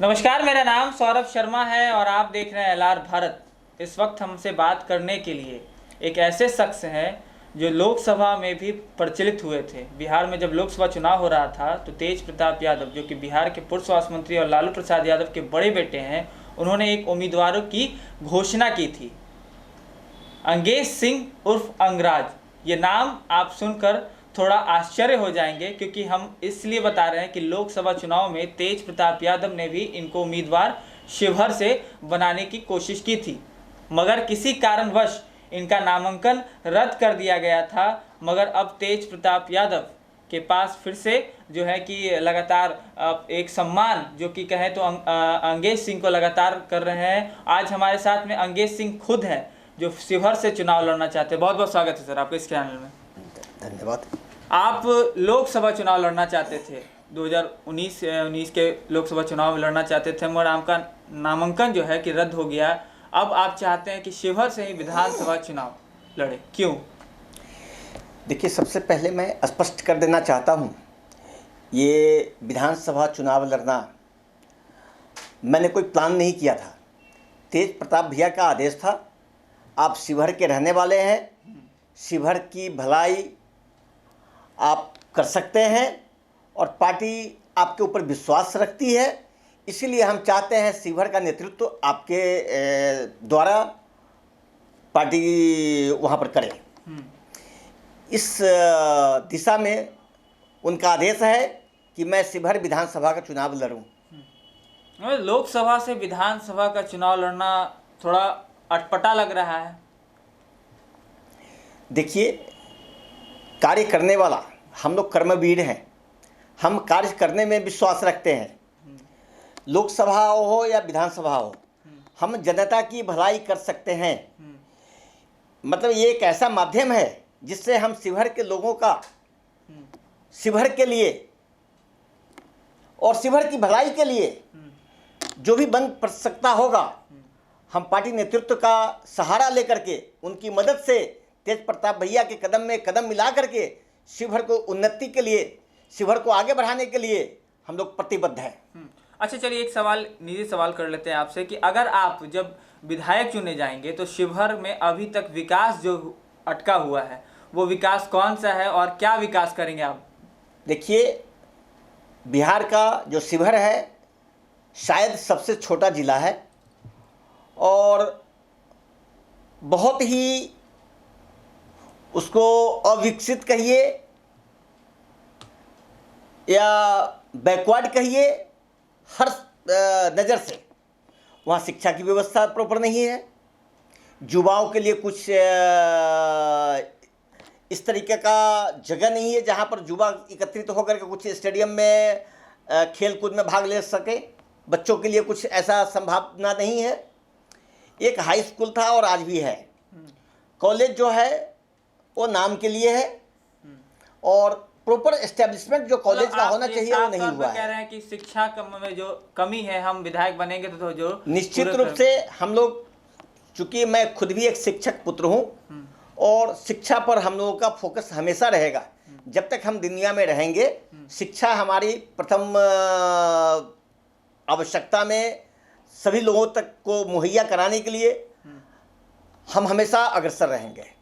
नमस्कार, मेरा नाम सौरभ शर्मा है और आप देख रहे हैं एलआर भारत। इस वक्त हमसे बात करने के लिए एक ऐसे शख्स हैं जो लोकसभा में भी प्रचलित हुए थे। बिहार में जब लोकसभा चुनाव हो रहा था तो तेज प्रताप यादव, जो कि बिहार के पूर्व स्वास्थ्य मंत्री और लालू प्रसाद यादव के बड़े बेटे हैं, उन्होंने एक उम्मीदवारों की घोषणा की थी, अंगेज सिंह उर्फ अंगराज। ये नाम आप सुनकर थोड़ा आश्चर्य हो जाएंगे, क्योंकि हम इसलिए बता रहे हैं कि लोकसभा चुनाव में तेज प्रताप यादव ने भी इनको उम्मीदवार शिवहर से बनाने की कोशिश की थी, मगर किसी कारणवश इनका नामांकन रद्द कर दिया गया था। मगर अब तेज प्रताप यादव के पास फिर से जो है कि लगातार एक सम्मान, जो कि कहें तो अंगेज सिंह को लगातार कर रहे हैं। आज हमारे साथ में अंगेज सिंह खुद हैं, जो शिवहर से चुनाव लड़ना चाहते हैं। बहुत बहुत स्वागत है सर आपके इस चैनल में। धन्यवाद। आप लोकसभा चुनाव लड़ना चाहते थे, 2019 के लोकसभा चुनाव में लड़ना चाहते थे, मगर आपका नामांकन जो है कि रद्द हो गया। अब आप चाहते हैं कि शिवहर से ही विधानसभा चुनाव लड़े, क्यों? देखिए, सबसे पहले मैं स्पष्ट कर देना चाहता हूँ, ये विधानसभा चुनाव लड़ना मैंने कोई प्लान नहीं किया था। तेज प्रताप भैया का आदेश था। आप शिवहर के रहने वाले हैं, शिवहर की भलाई आप कर सकते हैं और पार्टी आपके ऊपर विश्वास रखती है, इसीलिए हम चाहते हैं शिवहर का नेतृत्व आपके द्वारा पार्टी वहाँ पर करे। इस दिशा में उनका आदेश है कि मैं शिवहर विधानसभा का चुनाव लड़ूं। लोकसभा से विधानसभा का चुनाव लड़ना थोड़ा अटपटा लग रहा है। देखिए, कार्य करने वाला हम लोग कर्मवीर हैं, हम कार्य करने में विश्वास रखते हैं। लोकसभा हो या विधानसभा हो, हम जनता की भलाई कर सकते हैं। मतलब ये एक ऐसा माध्यम है जिससे हम शिवहर के लोगों का, शिवहर के लिए और शिवहर की भलाई के लिए जो भी बन पड़ सकता होगा, हम पार्टी नेतृत्व का सहारा लेकर के, उनकी मदद से, तेज प्रताप भैया के कदम में कदम मिला करके शिवहर को उन्नति के लिए, शिवहर को आगे बढ़ाने के लिए हम लोग प्रतिबद्ध हैं। अच्छा, चलिए एक सवाल, निजी सवाल कर लेते हैं आपसे कि अगर आप जब विधायक चुने जाएंगे तो शिवहर में अभी तक विकास जो अटका हुआ है, वो विकास कौन सा है और क्या विकास करेंगे आप? देखिए, बिहार का जो शिवहर है शायद सबसे छोटा ज़िला है और बहुत ही उसको अविकसित कहिए या बैकवर्ड कहिए, हर नज़र से। वहाँ शिक्षा की व्यवस्था प्रॉपर नहीं है, युवाओं के लिए कुछ इस तरीके का जगह नहीं है जहाँ पर युवा एकत्रित होकर के कुछ स्टेडियम में खेल कूद में भाग ले सके। बच्चों के लिए कुछ ऐसा संभावना नहीं है। एक हाई स्कूल था और आज भी है। कॉलेज जो है वो नाम के लिए है और प्रॉपर एस्टेब्लिशमेंट जो कॉलेज का होना चाहिए वो नहीं हुआ है। कह रहे हैं कि शिक्षा में जो कमी है, हम विधायक बनेंगे तो जो निश्चित रूप से हम लोग, चूंकि मैं खुद भी एक शिक्षक पुत्र हूँ और शिक्षा पर हम लोगों का फोकस हमेशा रहेगा। जब तक हम दुनिया में रहेंगे, शिक्षा हमारी प्रथम आवश्यकता में सभी लोगों तक को मुहैया कराने के लिए हम हमेशा अग्रसर रहेंगे।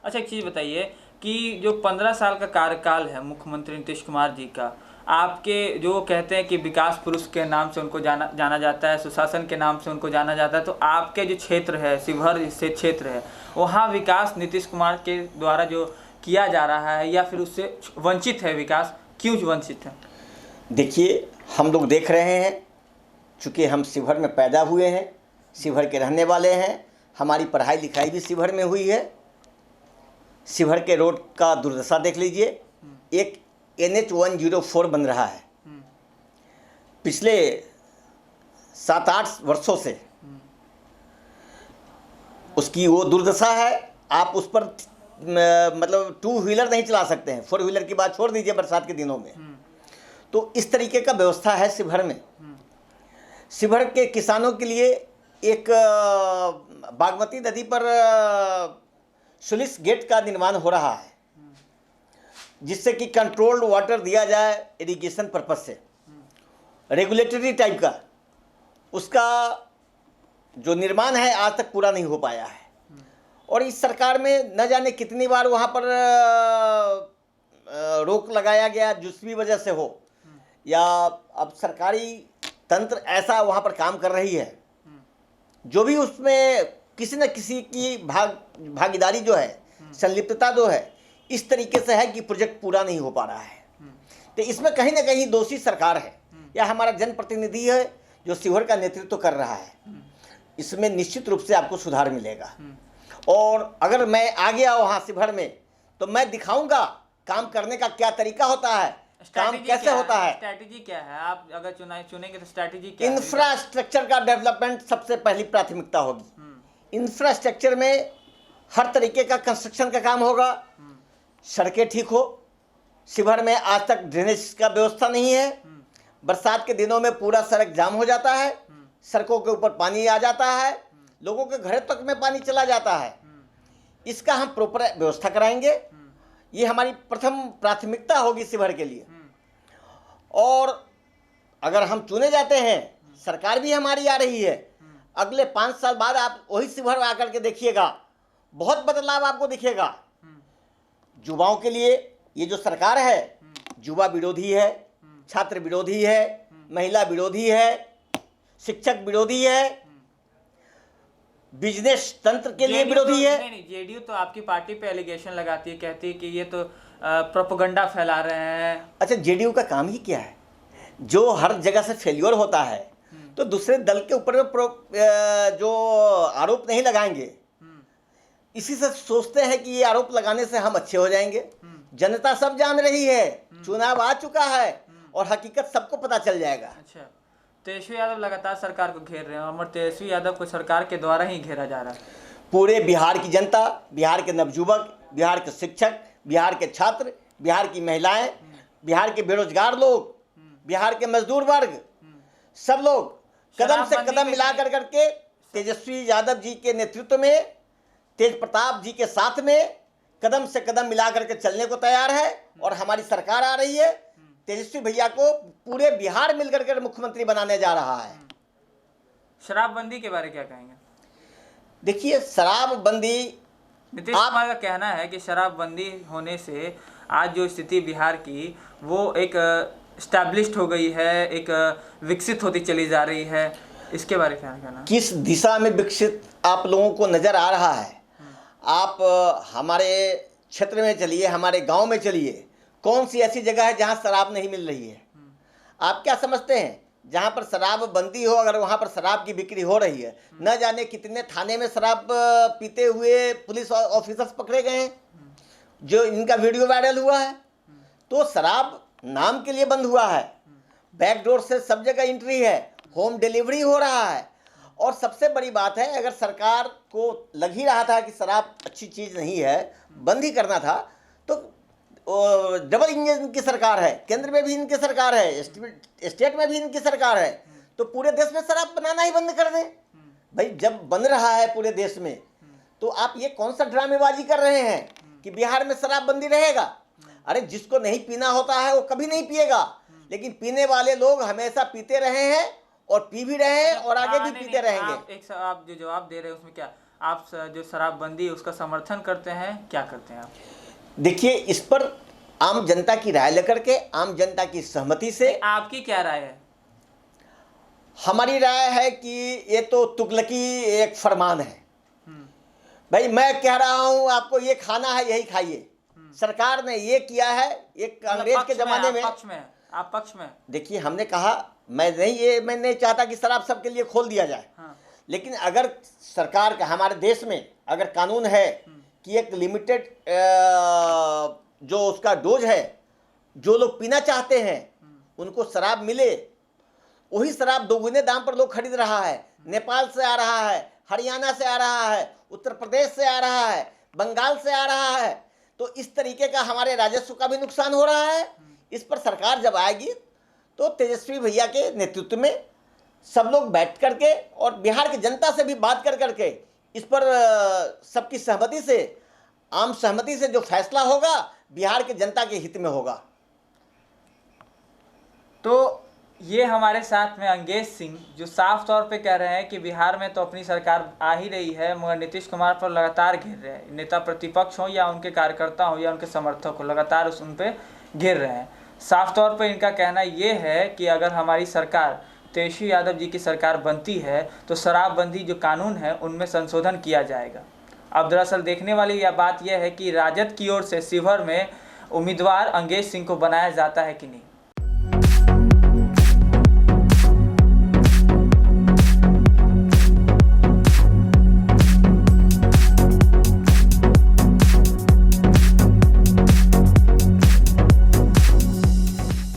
अच्छा, एक चीज़ बताइए कि जो 15 साल का कार्यकाल है मुख्यमंत्री नीतीश कुमार जी का, आपके जो कहते हैं कि विकास पुरुष के नाम से उनको जाना जाता है, सुशासन के नाम से उनको जाना जाता है, तो आपके जो क्षेत्र है, शिवहर से क्षेत्र है, वहाँ विकास नीतीश कुमार के द्वारा जो किया जा रहा है या फिर उससे वंचित है विकास, क्यों वंचित है? देखिए, हम लोग देख रहे हैं, चूँकि हम शिवहर में पैदा हुए हैं, शिवहर के रहने वाले हैं, हमारी पढ़ाई लिखाई भी शिवहर में हुई है। शिवहर के रोड का दुर्दशा देख लीजिए। एक NH 104 बन रहा है, पिछले 7-8 वर्षों से उसकी वो दुर्दशा है। आप उस पर मतलब 2 व्हीलर नहीं चला सकते हैं, 4 व्हीलर की बात छोड़ दीजिए बरसात के दिनों में। तो इस तरीके का व्यवस्था है शिवहर में। शिवहर के किसानों के लिए एक बागमती नदी पर स्लुइस गेट का निर्माण हो रहा है, जिससे कि कंट्रोल्ड वाटर दिया जाए इरिगेशन पर्पस से। रेगुलेटरी टाइप का, उसका जो निर्माण है आज तक पूरा नहीं हो पाया है। और इस सरकार में न जाने कितनी बार वहाँ पर रोक लगाया गया, जिस भी वजह से हो, या अब सरकारी तंत्र ऐसा वहाँ पर काम कर रही है जो भी उसमें किसी न किसी की भागीदारी जो है, संलिप्तता जो है, इस तरीके से है कि प्रोजेक्ट पूरा नहीं हो पा रहा है। तो इसमें कहीं ना कहीं दोषी सरकार है या हमारा जनप्रतिनिधि है जो शिवहर का नेतृत्व कर रहा है। इसमें निश्चित रूप से आपको सुधार मिलेगा। और अगर मैं आ गया वहाँ शिवहर में तो मैं दिखाऊंगा काम करने का क्या तरीका होता है, काम कैसे होता है। स्ट्रैटेजी क्या है? आप अगर चुनेंगे तो स्ट्रैटेजी क्या है? इंफ्रास्ट्रक्चर का डेवलपमेंट सबसे पहली प्राथमिकता होगी। इंफ्रास्ट्रक्चर में हर तरीके का कंस्ट्रक्शन का काम होगा। सड़कें ठीक हो, शिवहर में आज तक ड्रेनेज का व्यवस्था नहीं है। बरसात के दिनों में पूरा सड़क जाम हो जाता है, सड़कों के ऊपर पानी आ जाता है, लोगों के घर तक में पानी चला जाता है। इसका हम प्रॉपर व्यवस्था कराएंगे। ये हमारी प्रथम प्राथमिकता होगी शिवहर के लिए। और अगर हम चुने जाते हैं, सरकार भी हमारी आ रही है, अगले 5 साल बाद आप वही शिवहर आकर के देखिएगा, बहुत बदलाव आपको दिखेगा। युवाओं के लिए ये जो सरकार है, युवा विरोधी है, छात्र विरोधी है, महिला विरोधी है, शिक्षक विरोधी है, बिजनेस तंत्र के लिए विरोधी है। नहीं, जेडीयू तो आपकी पार्टी पे एलिगेशन लगाती है, कहती है कि ये तो प्रोपेगेंडा फैला रहे हैं। अच्छा, जेडीयू का काम ही क्या है? जो हर जगह से फेल्योर होता है तो दूसरे दल के ऊपर जो आरोप नहीं लगाएंगे, इसी से सोचते हैं कि ये आरोप लगाने से हम अच्छे हो जाएंगे। जनता सब जान रही है, चुनाव आ चुका है और हकीकत सबको पता चल जाएगा। अच्छा, तेजस्वी यादव लगातार सरकार को घेर रहे हैं और तेजस्वी यादव को सरकार के द्वारा ही घेरा जा रहा है। पूरे बिहार की जनता, बिहार के नवयुवक, बिहार के शिक्षक, बिहार के छात्र, बिहार की महिलाएं, बिहार के बेरोजगार लोग, बिहार के मजदूर वर्ग, सब लोग कदम से कदम मिला कर करके तेजस्वी यादव जी के नेतृत्व में, तेज प्रताप जी के साथ में कदम से कदम मिला करके चलने को तैयार है। और हमारी सरकार आ रही है, तेजस्वी भैया को पूरे बिहार मिलकर के मुख्यमंत्री बनाने जा रहा है। शराबबंदी के बारे में क्या कहेंगे? देखिए, शराबबंदी, नीतीश कुमार का कहना है कि शराबबंदी होने से आज जो स्थिति बिहार की वो एक स्टैब्लिश्ड हो गई है, एक विकसित होती चली जा रही है। इसके बारे में क्या कहना? किस दिशा में विकसित आप लोगों को नजर आ रहा है? आप हमारे क्षेत्र में चलिए, हमारे गांव में चलिए, कौन सी ऐसी जगह है जहां शराब नहीं मिल रही है? आप क्या समझते हैं जहां पर शराब बंदी हो, अगर वहां पर शराब की बिक्री हो रही है, न जाने कितने थाने में शराब पीते हुए पुलिस ऑफिसर्स पकड़े गए हैं, जो इनका वीडियो वायरल हुआ है। तो शराब नाम के लिए बंद हुआ है, बैकडोर से सब जगह एंट्री है, होम डिलीवरी हो रहा है। और सबसे बड़ी बात है, अगर सरकार को लग ही रहा था कि शराब अच्छी चीज़ नहीं है, बंद ही करना था, तो डबल इंजन की सरकार है, केंद्र में भी इनकी सरकार है, स्टेट में भी इनकी सरकार है, तो पूरे देश में शराब बनाना ही बंद कर दें। भाई, जब बन रहा है पूरे देश में, तो आप ये कौन सा ड्रामेबाजी कर रहे हैं कि बिहार में शराबबंदी रहेगा? अरे, जिसको नहीं पीना होता है वो कभी नहीं पिएगा, लेकिन पीने वाले लोग हमेशा पीते रहे हैं और पी भी रहे हैं और आगे भी पीते रहेंगे। आप जो जवाब दे रहे हैं उसमें क्या आप जो शराबबंदी उसका समर्थन करते हैं, क्या करते हैं आप? देखिए, इस पर आम जनता की राय लेकर के, आम जनता की सहमति से। आपकी क्या राय है? हमारी राय है कि ये तो तुगलकी एक फरमान है। भाई, मैं कह रहा हूं आपको ये खाना है, यही खाइए। सरकार ने ये किया है, एक अंग्रेज के जमाने में। आप पक्ष में? देखिए, हमने कहा मैं नहीं चाहता कि शराब सबके लिए खोल दिया जाए। लेकिन अगर सरकार का, हमारे देश में अगर कानून है कि एक लिमिटेड जो उसका डोज है, जो लोग पीना चाहते हैं उनको शराब मिले, वही शराब दोगुने दाम पर लोग खरीद रहा है। नेपाल से आ रहा है, हरियाणा से आ रहा है, उत्तर प्रदेश से आ रहा है, बंगाल से आ रहा है। तो इस तरीके का हमारे राजस्व का भी नुकसान हो रहा है। इस पर सरकार जब आएगी तो तेजस्वी भैया के नेतृत्व में सब लोग बैठ करके और बिहार की जनता से भी बात कर करके इस पर सबकी सहमति से, आम सहमति से जो फैसला होगा बिहार की जनता के हित में होगा। तो ये हमारे साथ में अंगेज सिंह, जो साफ तौर पे कह रहे हैं कि बिहार में तो अपनी सरकार आ ही रही है, मगर नीतीश कुमार पर लगातार घेर रहे हैं। नेता प्रतिपक्ष हो या उनके कार्यकर्ता हो या उनके समर्थक हो, लगातार उन पे घेर रहे हैं। साफ तौर पे इनका कहना ये है कि अगर हमारी सरकार तेजस्वी यादव जी की सरकार बनती है तो शराबबंदी जो कानून है उनमें संशोधन किया जाएगा। अब दरअसल देखने वाली यह बात यह है कि राजद की ओर से शिवहर में उम्मीदवार अंगेज सिंह को बनाया जाता है कि नहीं।